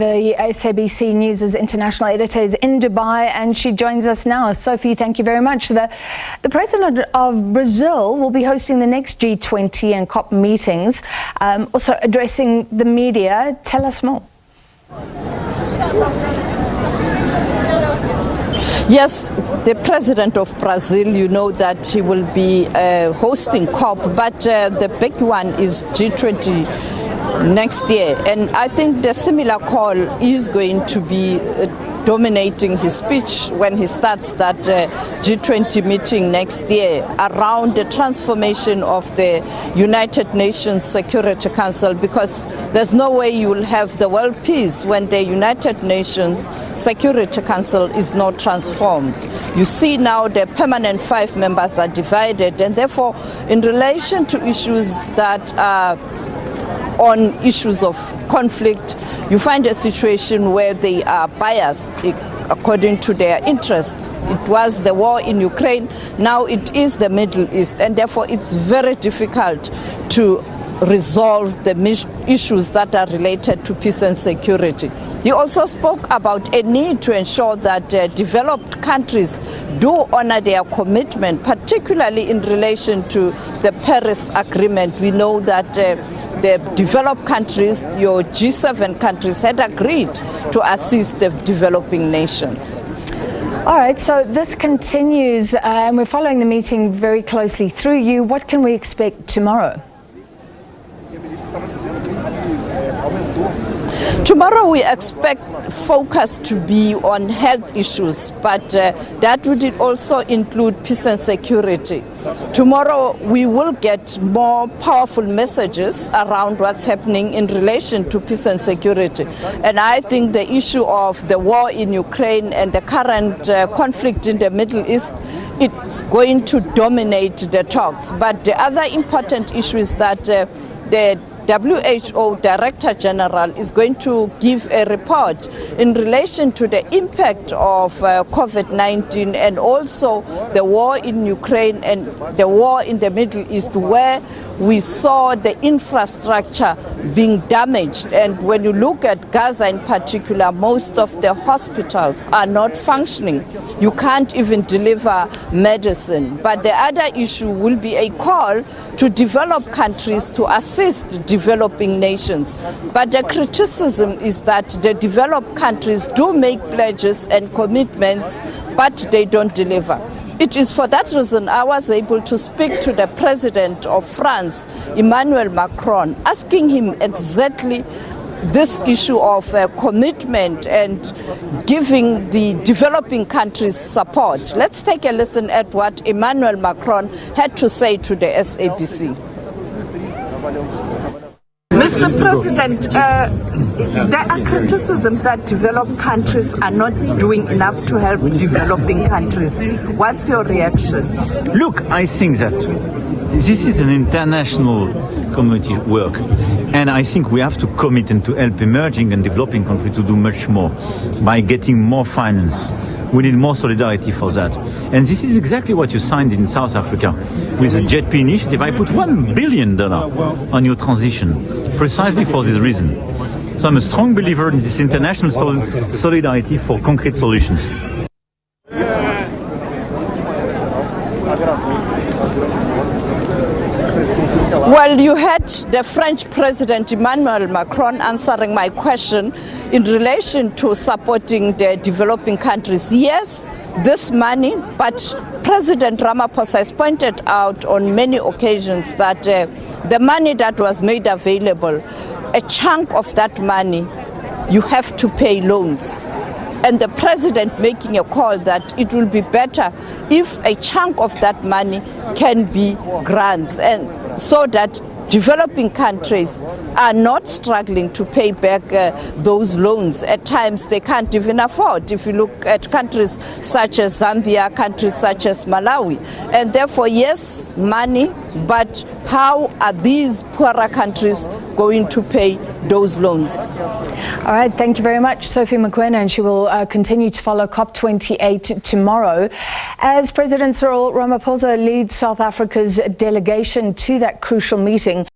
The SABC News' international editor is in Dubai and she joins us now. Sophie, thank you very much. The president of Brazil will be hosting the next G20 and COP meetings, also addressing the media. Tell us more. Yes, the president of Brazil, you know that he will be hosting COP, but the big one is G20 next year, and I think the similar call is going to be dominating his speech when he starts that G20 meeting next year around the transformation of the United Nations Security Council, because there's no way you will have the world peace when the United Nations Security Council is not transformed. You see now the permanent 5 members are divided, and therefore in relation to issues that are on issues of conflict, you find a situation where they are biased according to their interests. It was the war in Ukraine, now it is the Middle East, and therefore it's very difficult to resolve the issues that are related to peace and security. He also spoke about a need to ensure that developed countries do honor their commitment, particularly in relation to the Paris Agreement. We know that the developed countries, your G7 countries, had agreed to assist the developing nations. All right, so this continues, and we're following the meeting very closely through you. What can we expect tomorrow? Tomorrow we expect focus to be on health issues, but that would also include peace and security. Tomorrow we will get more powerful messages around what's happening in relation to peace and security. And I think the issue of the war in Ukraine and the current conflict in the Middle East, it's going to dominate the talks. But the other important issue is that the WHO Director General is going to give a report in relation to the impact of COVID-19 and also the war in Ukraine and the war in the Middle East, where we saw the infrastructure being damaged. And when you look at Gaza in particular, most of the hospitals are not functioning. You can't even deliver medicine. But the other issue will be a call to developed countries to assist developing nations. But the criticism is that the developed countries do make pledges and commitments, but they don't deliver. It is for that reason I was able to speak to the president of France, Emmanuel Macron, asking him exactly this issue of commitment and giving the developing countries support. Let's take a listen at what Emmanuel Macron had to say to the SABC. Mr. President, there are criticisms that developed countries are not doing enough to help developing countries. What's your reaction? Look, I think that this is an international community work, and I think we have to commit and to help emerging and developing countries to do much more by getting more finance. We need more solidarity for that. And this is exactly what you signed in South Africa with the JETP initiative. I put $1 billion on your transition, precisely for this reason. So I'm a strong believer in this international solidarity for concrete solutions. Well, you had the French President Emmanuel Macron answering my question in relation to supporting the developing countries. Yes, this money, but President Ramaphosa has pointed out on many occasions that the money that was made available, a chunk of that money, you have to pay loans. And the president making a call that it will be better if a chunk of that money can be grants, and so that developing countries are not struggling to pay back those loans. At times they can't even afford. If you look at countries such as Zambia, countries such as Malawi. And therefore, yes, money, but how are these poorer countries going to pay those loans? All right, thank you very much, Sophie Mokoena, and she will continue to follow COP28 tomorrow. As President Cyril Ramaphosa leads South Africa's delegation to that crucial meeting,